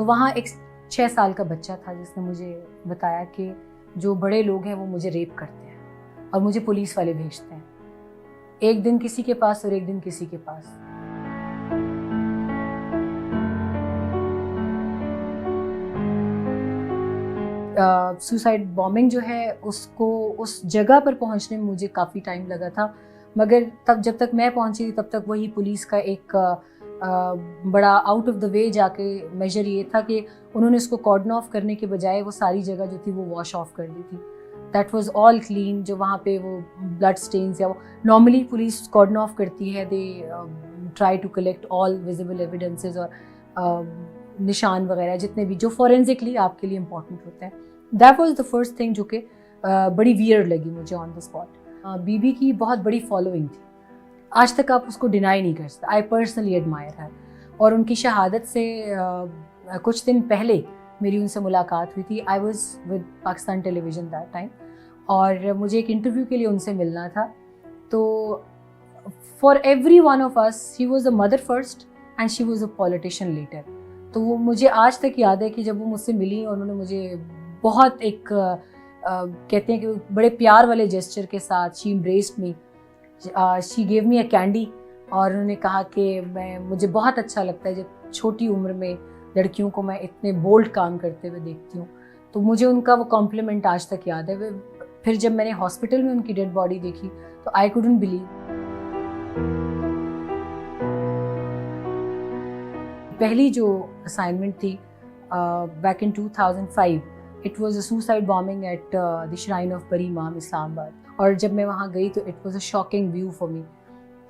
تو وہاں ایک 6 سال کا بچہ تھا جس نے مجھے بتایا کہ جو بڑے لوگ ہیں وہ مجھے ریپ کرتے ہیں اور مجھے پولیس والے بھیجتے ہیں، ایک دن کسی کے پاس اور ایک دن کسی کے پاس۔ سوسائڈ بامبنگ جو ہے اس کو اس جگہ پر پہنچنے میں مجھے کافی ٹائم لگا تھا، مگر تب جب تک میں پہنچی تھی تب تک وہی پولیس کا ایک بڑا آؤٹ آف دا وے جا کے میجر یہ تھا کہ انہوں نے اس کو کارڈن آف کرنے کے بجائے وہ ساری جگہ جو تھی وہ واش آف کر دی تھی۔ دیٹ واز آل کلین، جو وہاں پہ وہ بلڈ اسٹینس یا وہ نارملی پولیس کارڈن آف کرتی ہے، they try to collect all visible evidences اور نشان وغیرہ جتنے بھی جو فورینزکلی آپ کے لیے امپورٹنٹ ہوتے ہیں۔ That was the first thing جو کہ بڑی ویئرڈ لگی مجھے آن دا اسپاٹ۔ بی بی کی بہت بڑی فالوئنگ تھی، آج تک آپ اس کو ڈینائی نہیں کر سکتے۔ آئی پرسنلی ایڈمائر ہر، اور ان کی شہادت سے کچھ دن پہلے میری ان سے ملاقات ہوئی تھی۔ I was with Pakistan television that time, اور مجھے ایک انٹرویو کے لیے ان سے ملنا تھا۔ تو for every one of us he was a mother first and she was a politician later. تو وہ مجھے آج تک یاد ہے کہ جب وہ مجھ سے ملی اور انہوں نے مجھے بہت ایک کہتے ہیں کہ بڑے پیار والے جیسچر کے ساتھ شی امبریسڈ می، شی گیو می اے کینڈی، اور انہوں نے کہا کہ مجھے بہت اچھا لگتا ہے جب چھوٹی عمر میں لڑکیوں کو میں اتنے بولڈ کام کرتے ہوئے دیکھتی ہوں۔ تو مجھے ان کا وہ کمپلیمنٹ آج تک یاد ہے۔ پھر جب میں نے ہاسپٹل میں ان کی ڈیڈ باڈی دیکھی تو آئی کوڈنٹ بلیو۔ پہلی جو اسائنمنٹ تھی back in 2005، it was a suicide bombing at the shrine of Bari Imam اسلام آباد، اور جب میں وہاں گئی تو it was a shocking view for me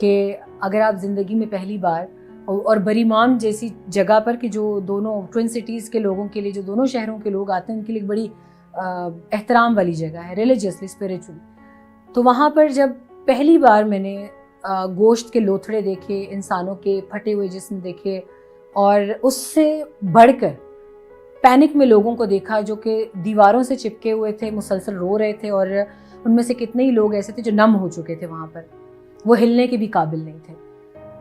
کہ اگر آپ زندگی میں پہلی بار اور بری امام جیسی جگہ پر کہ جو دونوں ٹوئن سٹیز کے لوگوں کے لیے، جو دونوں شہروں کے لوگ آتے ہیں ان کے لیے بڑی احترام والی جگہ ہے ریلیجیسلی اسپریچولی، تو وہاں پر جب پہلی بار میں نے گوشت کے لوتھڑے دیکھے، انسانوں کے پھٹے ہوئے جسم دیکھے، اور اس سے بڑھ کر پینک میں لوگوں کو دیکھا جو کہ دیواروں سے چپکے ہوئے تھے، مسلسل رو رہے تھے، اور ان میں سے کتنے ہی لوگ ایسے تھے جو نم ہو چکے تھے وہاں پر، وہ ہلنے کے بھی قابل نہیں تھے،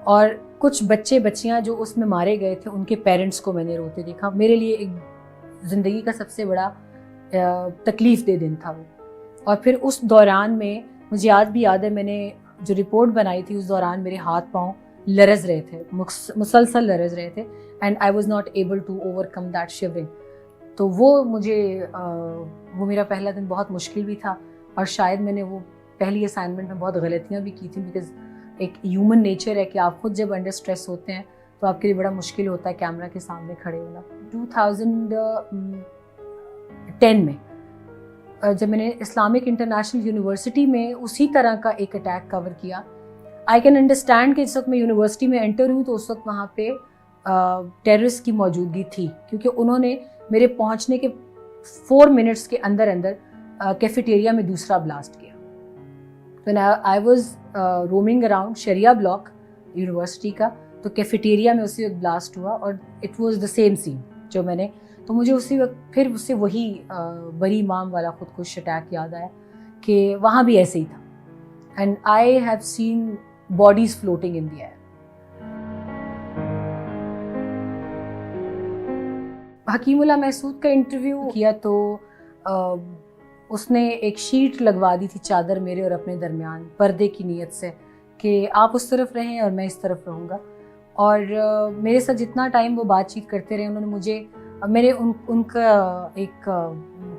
اور کچھ بچے بچیاں جو اس میں مارے گئے تھے ان کے پیرنٹس کو میں نے روتے دیکھا۔ میرے لیے ایک زندگی کا سب سے بڑا تکلیف دہ دن تھا وہ۔ اور پھر اس دوران میں مجھے آج بھی یاد ہے، میں نے جو رپورٹ بنائی تھی اس دوران میرے ہاتھ پاؤں لرز رہے تھے، مسلسل لرز رہے تھے، and I was not able to overcome that shivering. تو وہ میرا پہلا دن بہت مشکل بھی تھا، اور شاید میں نے وہ پہلی اسائنمنٹ میں بہت غلطیاں بھی کی تھیں، بیکاز ایک ہیومن نیچر ہے کہ آپ خود جب انڈر اسٹریس ہوتے ہیں تو آپ کے لیے بڑا مشکل ہوتا ہے کیمرہ کے سامنے کھڑے ہونا۔ 2010 میں جب میں نے اسلامک انٹرنیشنل یونیورسٹی میں اسی طرح کا ایک اٹیک کور کیا، آئی کین انڈرسٹینڈ کہ جس وقت میں یونیورسٹی میں انٹر ہوں تو اس وقت وہاں پہ ٹیررسٹ کی موجودگی تھی، کیونکہ انہوں نے میرے پہنچنے کے 4 منٹس کے اندر اندر کیفیٹیریا میں دوسرا بلاسٹ کیا۔ When I was roaming around شریعہ بلاک یونیورسٹی کا، تو کیفیٹیریا میں اسی وقت بلاسٹ ہوا، اور it was the same scene جو میں نے، تو مجھے اسی وقت پھر اس سے وہی بری امام والا خودکش اٹیک یاد آیا کہ وہاں بھی ایسے ہی تھا، and I have seen bodies floating in the air. Hakimullah Mehsud کا انٹرویو کیا تو اس نے ایک شیٹ لگوا دی تھی چادر میرے اور اپنے درمیان پردے کی نیت سے کہ آپ اس طرف رہیں اور میں اس طرف رہوں گا، اور میرے ساتھ جتنا ٹائم وہ بات چیت کرتے رہے، انہوں نے مجھے، میرے ان کا ایک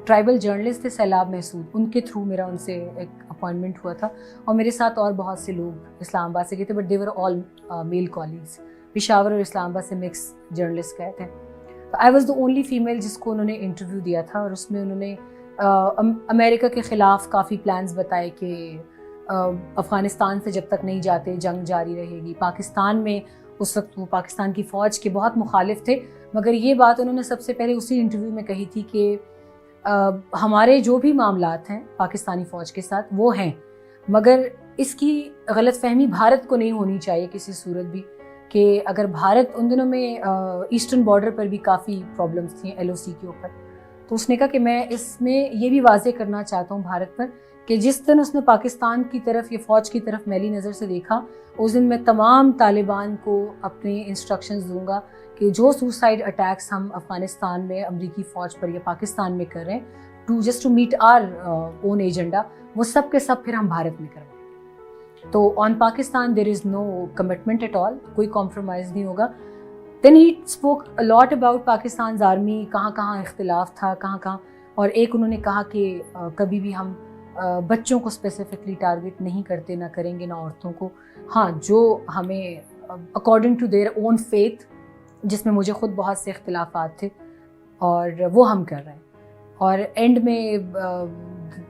ٹرائبل جرنلسٹ تھے سیلاب محسود، ان کے تھرو میرا ان سے ایک اپوائنٹمنٹ ہوا تھا، اور میرے ساتھ اور بہت سے لوگ اسلام آباد سے گئے تھے، but they were all male colleagues, Peshawar اور اسلام آباد سے مکس جرنلسٹ گئے تھے۔ I was the only female جس کو انہوں نے انٹرویو دیا تھا، اور اس میں انہوں نے امریکہ کے خلاف کافی پلانز بتائے کہ افغانستان سے جب تک نہیں جاتے جنگ جاری رہے گی۔ پاکستان میں اس وقت وہ پاکستان کی فوج کے بہت مخالف تھے، مگر یہ بات انہوں نے سب سے پہلے اسی انٹرویو میں کہی تھی کہ ہمارے جو بھی معاملات ہیں پاکستانی فوج کے ساتھ وہ ہیں، مگر اس کی غلط فہمی بھارت کو نہیں ہونی چاہیے کسی صورت بھی، کہ اگر بھارت، ان دنوں میں ایسٹرن بارڈر پر بھی کافی پرابلمس تھیں LOC کے اوپر، تو اس نے کہا کہ میں اس میں یہ بھی واضح کرنا چاہتا ہوں بھارت پر کہ جس دن اس نے پاکستان کی طرف یا فوج کی طرف میلی نظر سے دیکھا، اس دن میں تمام طالبان کو اپنے انسٹرکشنز دوں گا کہ جو سوسائڈ اٹیکس ہم افغانستان میں امریکی فوج پر یا پاکستان میں کر رہے ہیں to meet our own agenda, وہ سب کے سب پھر ہم بھارت میں کروائیں گے. تو آن پاکستان دیر از نو کمٹمنٹ ایٹ آل، کوئی کمپرومائز نہیں ہوگا. دین he spoke a lot about Pakistan's army, کہاں کہاں اختلاف تھا، کہاں کہاں، اور ایک انہوں نے کہا کہ کبھی بھی ہم بچوں کو اسپیسیفکلی ٹارگٹ نہیں کرتے، نہ کریں گے، نہ عورتوں کو. ہاں، جو ہمیں according to their own faith, جس میں مجھے خود بہت سے اختلافات تھے، اور وہ ہم کر رہے ہیں. اور اینڈ میں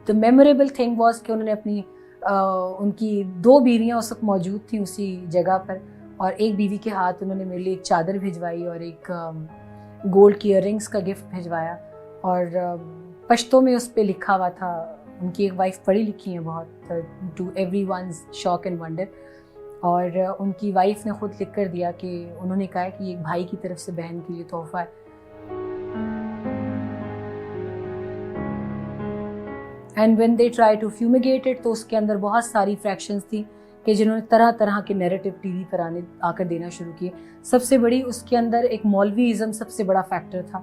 دا میموریبل تھنگ واز کہ انہوں نے اپنی ان کی 2 بیویاں اس وقت موجود تھیں اسی جگہ پر، اور ایک بیوی کے ہاتھ انہوں نے میرے لیے ایک چادر بھجوائی اور ایک گولڈ کی ایئر رنگس کا گفٹ بھجوایا، اور پشتو میں اس پہ لکھا ہوا تھا. ان کی ایک وائف پڑھی لکھی ہیں بہت، to everyone's shock and wonder, اور ان کی وائف نے خود لکھ کر دیا کہ انہوں نے کہا کہ یہ ایک بھائی کی طرف سے بہن کے لیے تحفہ ہے. And when they try to fumigate it, تو اس کے اندر بہت ساری فریکشنز تھیں کہ جنہوں نے طرح طرح کے نیریٹو ٹی وی پر آ کر دینا شروع کیے. سب سے بڑی اس کے اندر ایک مولوی ازم سب سے بڑا فیکٹر تھا.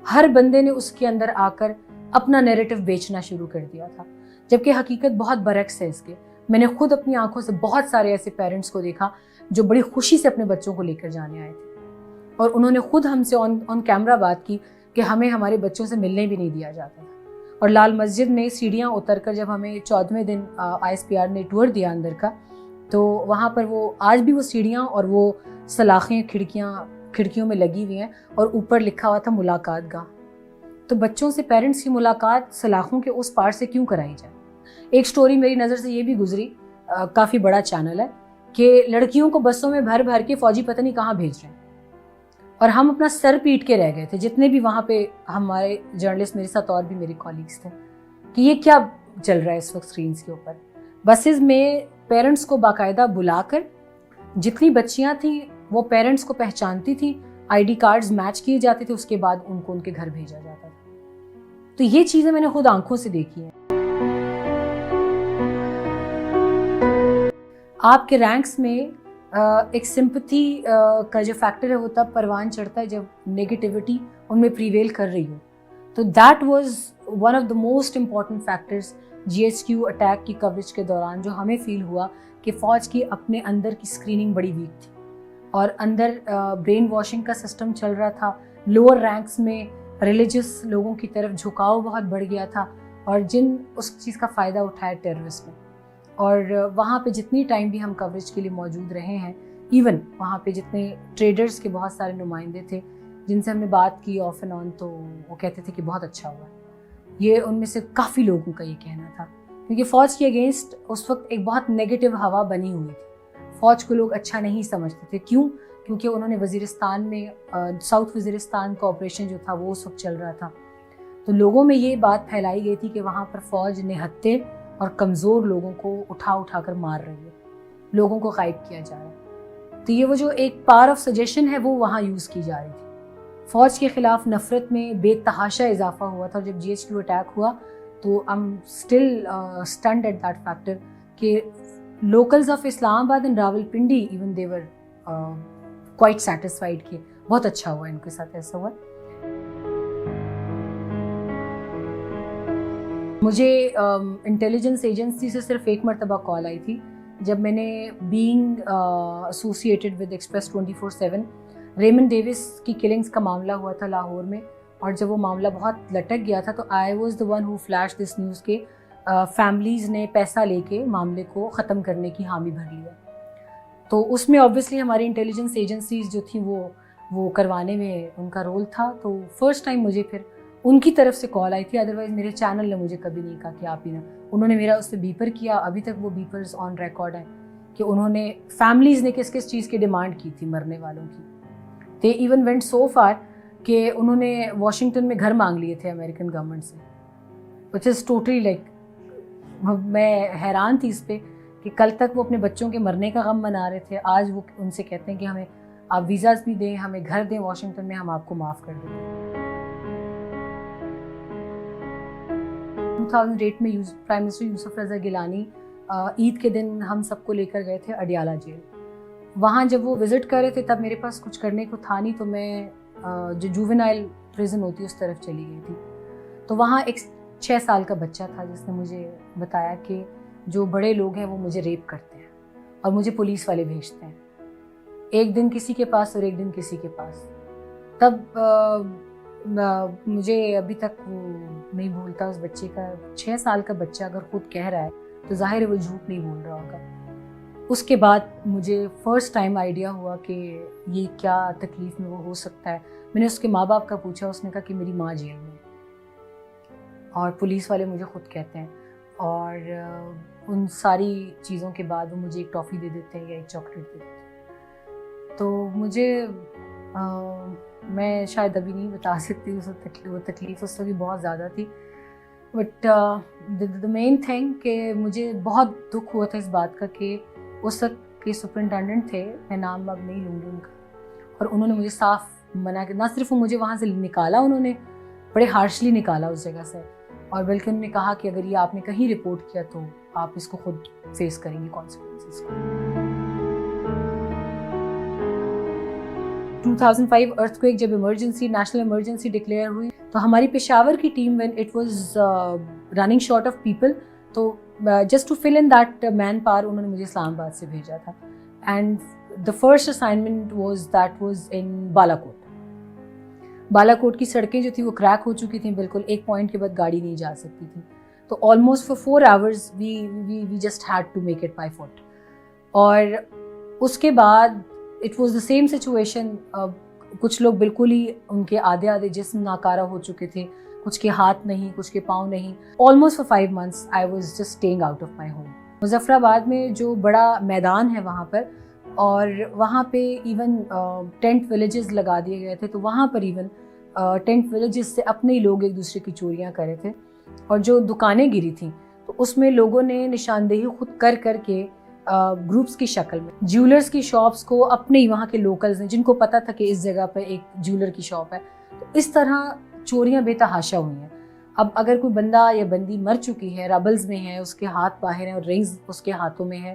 ہر بندے نے اس کے اندر آ کر اپنا نیریٹو بیچنا شروع کر دیا تھا، جبکہ حقیقت بہت برعکس ہے اس کے. میں نے خود اپنی آنکھوں سے بہت سارے ایسے پیرنٹس کو دیکھا جو بڑی خوشی سے اپنے بچوں کو لے کر جانے آئے تھے، اور انہوں نے خود ہم سے آن کیمرہ بات کی کہ ہمیں ہمارے بچوں سے ملنے بھی نہیں دیا جاتا تھا. اور لال مسجد میں سیڑھیاں اتر کر جب ہمیں 14ویں دن ISPR نے ٹور دیا اندر کا، تو وہاں پر وہ آج بھی وہ سیڑھیاں اور وہ سلاخیں کھڑکیوں میں لگی ہوئی ہیں، اور اوپر لکھا ہوا تھا ملاقات گاہ. تو بچوں سے پیرنٹس کی ملاقات سلاخوں کے اس پار سے کیوں کرائی جائے؟ ایک سٹوری میری نظر سے یہ بھی گزری، کافی بڑا چینل ہے، کہ لڑکیوں کو بسوں میں بھر بھر کے فوجی پتہ نہیں کہاں بھیج رہے ہیں، اور ہم اپنا سر پیٹ کے رہ گئے تھے جتنے بھی وہاں پہ ہمارے جرنلسٹ میرے ساتھ اور بھی میرے کالیگس تھے، کہ یہ کیا چل رہا ہے اس وقت اسکرینس کے اوپر. بسز میں پیرنٹس کو باقاعدہ بلا کر، جتنی بچیاں تھیں وہ پیرنٹس کو پہچانتی تھیں، ID کارڈز میچ کیے جاتے تھے، اس کے بعد ان کو ان کے گھر بھیجا جاتا تھا. تو یہ چیزیں میں نے خود آنکھوں سے دیکھی ہیں. آپ کے رینکس میں ایک سمپتھی کا جو فیکٹر ہے وہ تب پروان چڑھتا ہے جب نیگیٹیوٹی ان میں پریویل کر رہی ہو. تو that was one of the most important factors GHQ attack کی کوریج کے دوران، جو ہمیں فیل ہوا کہ فوج کی اپنے اندر کی اسکریننگ بڑی ویک تھی، اور اندر برین واشنگ کا سسٹم چل رہا تھا. لوور رینکس میں ریلیجس لوگوں کی طرف جھکاؤ بہت بڑھ گیا تھا، اور جن اس چیز کا فائدہ اٹھایا ٹیررسٹ نے. اور وہاں پہ جتنی ٹائم بھی ہم کوریج کے لیے موجود رہے ہیں، ایون وہاں پہ جتنے ٹریڈرز کے بہت سارے نمائندے تھے جن سے ہم نے بات کی آف اینڈ آن، تو وہ کہتے تھے کہ بہت اچھا ہوا. یہ ان میں سے کافی لوگوں کا یہ کہنا تھا، کیونکہ فوج کے اگینسٹ اس وقت ایک بہت نیگیٹو ہوا بنی ہوئی تھی. فوج کو لوگ اچھا نہیں سمجھتے تھے. کیوں؟ کیونکہ انہوں نے وزیرستان میں ساؤتھ وزیرستان کا آپریشن جو تھا وہ اس وقت چل رہا تھا، تو لوگوں میں یہ بات پھیلائی گئی تھی کہ وہاں پر فوج نہتے اور کمزور لوگوں کو اٹھا کر مار رہی ہے، لوگوں کو غائب کیا جا رہا ہے. تو یہ وہ جو ایک پار آف سجیشن ہے وہ وہاں یوز کی جا رہی تھی. فوج کے خلاف نفرت میں بے تحاشا اضافہ ہوا تھا. جب GHQ اٹیک ہوا تو I'm still stunned at that factor کہ locals of اسلام آباد and Rawalpindi even they were quite satisfied کہ بہت اچھا ہوا ان کے ساتھ ایسا ہوا. مجھے انٹیلیجنس ایجنسی سے صرف ایک مرتبہ کال آئی تھی، جب میں نے being associated with Express 24/7 Raymond Davis کی کلنگز کا معاملہ ہوا تھا لاہور میں، اور جب وہ معاملہ بہت لٹک گیا تھا تو I was the one who flash this news کے فیملیز نے پیسہ لے کے معاملے کو ختم کرنے کی حامی بھر لیا. تو اس میں آبویسلی ہماری انٹیلیجنس ایجنسیز جو تھیں وہ کروانے میں ان کا رول تھا. تو فرسٹ ٹائم مجھے پھر ان کی طرف سے کال آئی تھی، ادروائز میرے چینل نے مجھے کبھی نہیں کہا کہ آپ ہی نا. انہوں نے میرا اس سے بیپر کیا، ابھی تک وہ بیپرز آن ریکارڈ ہیں کہ انہوں نے فیملیز نے کس چیز کی ڈیمانڈ کی تھی مرنے والوں کی. They even went so for کہ انہوں نے واشنگٹن میں گھر مانگ لیے تھے امریکن گورنمنٹ سے، وچ از ٹوٹلی لائک، میں حیران تھی اس پہ کہ کل تک وہ اپنے بچوں کے مرنے کا غم منا رہے تھے، آج وہ ان سے کہتے ہیں کہ ہمیں آپ ویزاز بھی دیں، ہمیں گھر دیں واشنگٹن میں، ہم آپ کو معاف کر دیں. 2008 میں پرائم منسٹر یوسف رضا گیلانی عید کے دن ہم سب کو لے کر گئے تھے اڈیالہ جیل، وہاں جب وہ وزٹ کر رہے تھے تب میرے پاس کچھ کرنے کو تھا نہیں, تو میں جو جووینائل پریزن ہوتی ہے اس طرف چلی گئی تھی. تو وہاں ایک 6 سال کا بچہ تھا جس نے مجھے بتایا کہ جو بڑے لوگ ہیں وہ مجھے ریپ کرتے ہیں اور مجھے پولیس والے بھیجتے ہیں, ایک دن کسی کے پاس اور ایک دن کسی کے پاس. تب مجھے ابھی تک وہ نہیں بھولتا اس بچے کا. 6 سال کا بچہ اگر خود کہہ رہا ہے تو ظاہر ہے وہ جھوٹ نہیں بول رہا ہوگا. اس کے بعد مجھے فرسٹ ٹائم آئیڈیا ہوا کہ یہ کیا تکلیف میں وہ ہو سکتا ہے. میں نے اس کے ماں باپ کا پوچھا, اس نے کہا کہ میری ماں جیل میں اور پولیس والے مجھے خود کہتے ہیں. اور ان ساری چیزوں کے بعد وہ مجھے ایک ٹافی دے دیتے ہیں یا ایک چاکلیٹ دے دیتے ہیں. تو مجھے میں شاید ابھی نہیں بتا سکتی وہ تکلیف اس وقت بہت زیادہ تھی. بٹ دا مین تھنگ کہ مجھے بہت دکھ ہوا تھا اس بات کا کہ اس وقت کے سپرنٹینڈنٹ تھے, میں نام اب نہیں لوں گی ان کا, اور انہوں نے مجھے صاف منع کیا. نہ صرف وہ مجھے وہاں سے نکالا, انہوں نے بڑے ہارشلی نکالا اس جگہ سے, اور بلکہ انہوں نے کہا کہ اگر یہ آپ نے کہیں رپورٹ کیا تو آپ اس کو خود فیس کریں گے کانسیکوینسز کو. 2005 ارتھکویک جب ایمرجنسی, نیشنل ایمرجنسی ڈکلیئر ہوئی تو ہماری پشاور کی team when it was running short of people, تو just to fill in that manpower انہوں نے مجھے اسلام آباد سے بھیجا تھا. And the first assignment was in Balakot. Balakot کی سڑکیں جو تھیں وہ کریک ہو چکی تھیں بالکل, ایک پوائنٹ کے بعد گاڑی نہیں جا سکتی تھی. تو almost for 4 hours we just had to make it by foot. اور اس کے بعد it was the same situation. کچھ لوگ بالکل ہی ان کے آدھے جسم ناکارہ ہو چکے تھے, کچھ کے ہاتھ نہیں, کچھ کے پاؤں نہیں. Almost for 5 months I was just staying out of my home. Muzaffar آباد میں جو بڑا میدان ہے وہاں پر, اور وہاں پہ ایون ٹینٹ ولیجز لگا دیے گئے تھے, تو وہاں پر ایون ٹینٹ ولیجز سے اپنے ہی لوگ ایک دوسرے کی چوریاں کر رہے تھے. اور جو دکانیں گری تھیں تو اس میں لوگوں نے نشاندہی خود کر کے گروپس کی شکل میں جیولرز کی شاپس کو اپنے ہی وہاں کے لوکلز نے, جن کو پتہ تھا کہ اس جگہ پہ ایک جیولر کی شاپ ہے, تو اس طرح چوریاں بے تحاشا ہوئی ہیں. اب اگر کوئی بندہ یا بندی مر چکی ہے, ربلز میں ہے, اس کے ہاتھ باہر ہیں اور رنگز اس کے ہاتھوں میں ہے,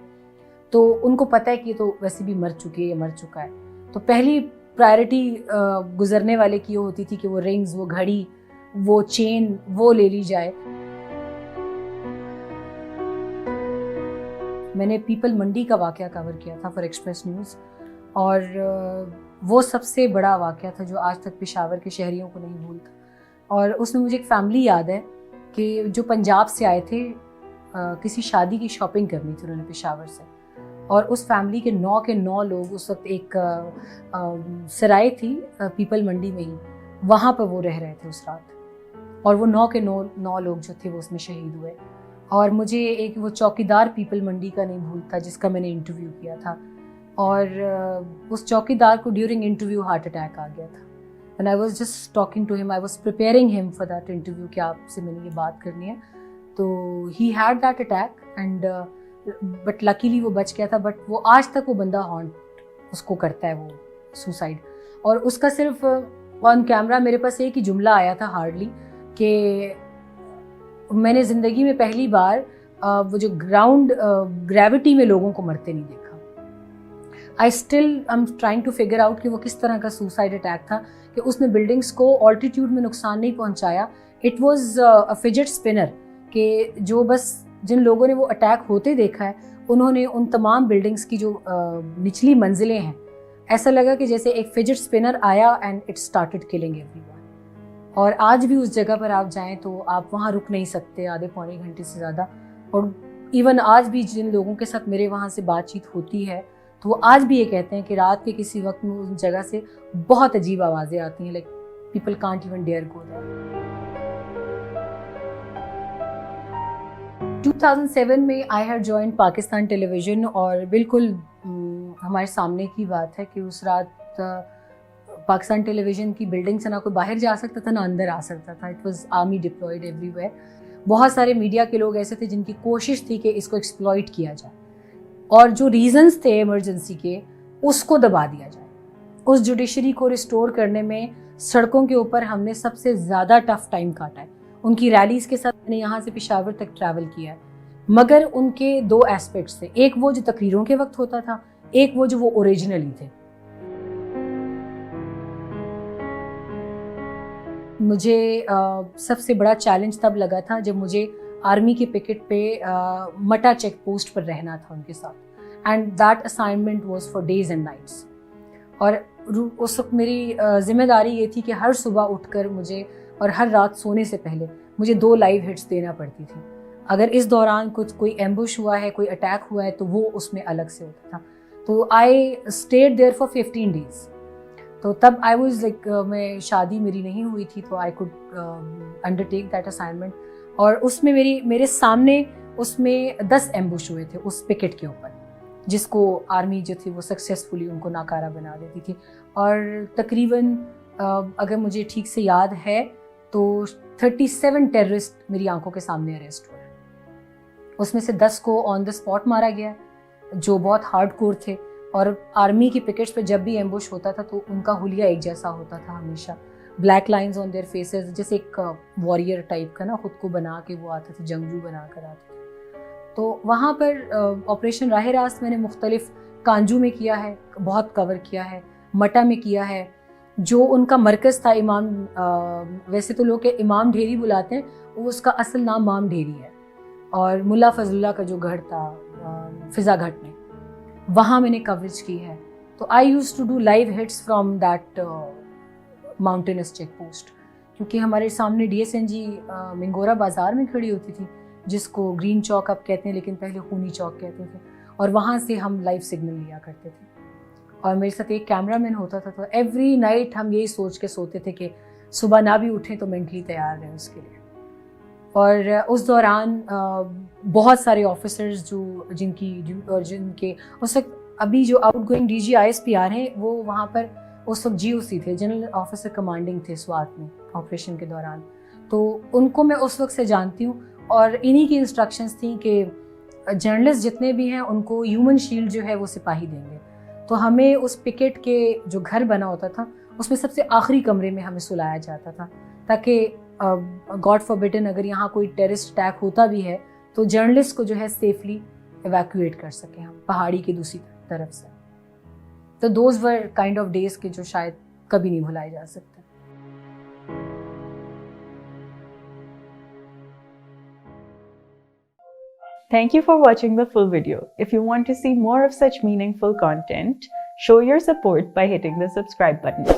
تو ان کو پتہ ہے کہ یہ تو ویسے بھی مر چکی ہے یا مر چکا ہے. تو پہلی پرائرٹی گزرنے والے کی یہ ہوتی تھی کہ وہ رنگز, وہ گھڑی, وہ چین وہ لے لی جائے. میں نے پیپل منڈی کا واقعہ کور کیا تھا فار ایکسپریس نیوز, اور وہ سب سے بڑا واقعہ تھا جو آج تک پشاور کے شہریوں کو نہیں بھولتا. اور اس میں مجھے ایک فیملی یاد ہے کہ جو پنجاب سے آئے تھے, کسی شادی کی شاپنگ کرنی تھی انہوں نے پشاور سے, اور اس فیملی کے 9 کے 9 لوگ اس وقت ایک سرائے تھی پیپل منڈی میں ہی, وہاں پہ وہ رہ رہے تھے اس رات, اور وہ 9 کے 9 لوگ جو تھے وہ اس میں شہید ہوئے. اور مجھے ایک وہ چوکیدار پیپل منڈی کا نہیں بھولتا جس کا میں نے انٹرویو کیا تھا, اور اس چوکیدار کو ڈیورنگ انٹرویو ہارٹ اٹیک آ گیا تھا. And I was just talking to him, I was preparing him for that interview کہ آپ سے میں نے یہ بات کرنی ہے. تو he had that attack and but luckily وہ بچ گیا تھا. بٹ وہ آج تک وہ بندہ ہانٹ اس کو کرتا ہے, وہ سوسائڈ. اور اس کا صرف آن کیمرہ میرے پاس ایک ہی جملہ آیا تھا ہارڈلی, کہ میں نے زندگی میں پہلی بار وہ جو گراؤنڈ گریوٹی میں لوگوں کو مرتے نہیں دیکھا. I still am trying to figure out کہ وہ کس طرح کا سوسائڈ اٹیک تھا, کہ اس نے بلڈنگس کو آلٹیٹیوڈ میں نقصان نہیں پہنچایا. It was a fidget spinner, کہ جو بس جن لوگوں نے وہ اٹیک ہوتے دیکھا ہے انہوں نے ان تمام بلڈنگس کی جو نچلی منزلیں ہیں, ایسا لگا کہ جیسے ایک فجٹ اسپنر آیا and it started killing everyone. اور آج بھی اس جگہ پر آپ جائیں تو آپ وہاں رک نہیں سکتے آدھے پونے گھنٹے سے زیادہ. اور ایون آج بھی جن لوگوں کے ساتھ میرے وہاں سے بات چیت ہوتی ہے تو وہ آج بھی یہ کہتے ہیں کہ رات کے کسی وقت میں اس جگہ سے بہت عجیب آوازیں آتی ہیں, like people can't even dare go there. 2007 میں I had joined Pakistan television, اور بالکل ہمارے سامنے کی بات ہے کہ اس رات پاکستان ٹیلی ویژن کی بلڈنگ سے نہ کوئی باہر جا سکتا تھا نہ اندر آ سکتا تھا. It was army deployed every where. بہت سارے میڈیا کے لوگ ایسے تھے جن کی کوشش تھی کہ اس کو ایکسپلائٹ کیا جائے, اور جو ریزنز تھے ایمرجنسی کے اس کو دبا دیا جائے. اس جوڈیشری کو ریسٹور کرنے میں سڑکوں کے اوپر ہم نے سب سے زیادہ ٹف ٹائم کاٹا ہے. ان کی ریلیز کے ساتھ میں نے یہاں سے پشاور تک ٹریول کیا ہے, مگر ان کے 2 ایسپیکٹس تھے. ایک وہ جو تقریروں کے وقت ہوتا تھا, ایک وہ جو وہ اوریجنلی تھے. مجھے سب سے بڑا چیلنج تب لگا تھا جب مجھے آرمی کے پکٹ پہ مٹا چیک پوسٹ پر رہنا تھا ان کے ساتھ, and that assignment was for days and nights. اور اس وقت میری ذمہ داری یہ تھی کہ ہر صبح اٹھ کر مجھے اور ہر رات سونے سے پہلے مجھے 2 لائیو ہٹس دینا پڑتی تھی. اگر اس دوران کوئی ایمبوش ہوا ہے, کوئی اٹیک ہوا ہے, تو وہ اس میں الگ سے ہوتا تھا. تو I stayed there for 15 days. تو تب آئی واز لائک, میں شادی میری نہیں ہوئی تھی, تو I could under take that assignment. اور اس میں میرے سامنے اس میں 10 ایمبوش ہوئے تھے اس پکٹ کے اوپر, جس کو آرمی جو تھی وہ سکسیزفلی ان کو ناکارہ بنا دیتی تھی. اور تقریباً اگر مجھے ٹھیک سے یاد ہے تو 37 ٹیررسٹ میری آنکھوں کے سامنے اریسٹ ہوئے. اس میں سے 10 کو آن دا اسپاٹ مارا گیا جو بہت ہارڈ کور تھے. اور آرمی کی پکٹس پہ جب بھی ایمبوش ہوتا تھا تو ان کا حلیہ ایک جیسا ہوتا تھا ہمیشہ, black lines on their faces, جیسے ایک وارئر ٹائپ کا نا, خود کو بنا کے وہ آتے تھے, جنگجو بنا کر آتے تھے. تو وہاں پر آپریشن راہ راست میں نے مختلف, کانجو میں کیا ہے, بہت کور کیا ہے, مٹا میں کیا ہے, جو ان کا مرکز تھا امام, ویسے تو لوگ امام ڈھیری بلاتے ہیں, وہ اس کا اصل نام مام ڈھیری ہے. اور ملا فضل اللہ کا جو گھر تھا فضا گھٹ میں, وہاں میں نے کوریج کی ہے. تو I used to do live hits from that mountains check post, کیونکہ ہمارے سامنے D S N G Mingora بازار میں کھڑی ہوتی تھی, جس کو گرین چوک اب کہتے ہیں لیکن پہلے خونی چوک کہتے تھے. اور وہاں سے ہم لائیو سگنل لیا کرتے تھے. اور میرے ساتھ ایک کیمرہ مین ہوتا تھا, تو ایوری نائٹ ہم یہی سوچ کے سوتے تھے کہ صبح نہ بھی اٹھیں تو مینٹلی تیار رہیں اس کے لیے. اور اس دوران بہت سارے آفیسرز جن کے اس وقت ابھی جو outgoing D G I S P R ہیں, وہ وہاں پر اس وقت جی او سی تھے, جنرل آفیسر کمانڈنگ تھے سوات میں آپریشن کے دوران. تو ان کو میں اس وقت سے جانتی ہوں, اور انہی کی انسٹرکشنز تھیں کہ جرنلسٹ جتنے بھی ہیں ان کو ہیومن شیلڈ جو ہے وہ سپاہی دیں گے. تو ہمیں اس پکٹ کے جو گھر بنا ہوتا تھا اس میں سب سے آخری کمرے میں ہمیں سلایا جاتا تھا, تاکہ گاڈ فاربڈن اگر یہاں کوئی ٹیررسٹ اٹیک ہوتا بھی ہے تو جرنلسٹ کو جو ہے سیفلی ایویکویٹ کر سکیں ہم پہاڑی کی دوسری طرف سے. تو those were kind of days کے جو شاید کبھی نہیں بھلائے جا سکتے. Thank you for watching the full video. If you want to see more of such meaningful content, show your support by hitting the subscribe button.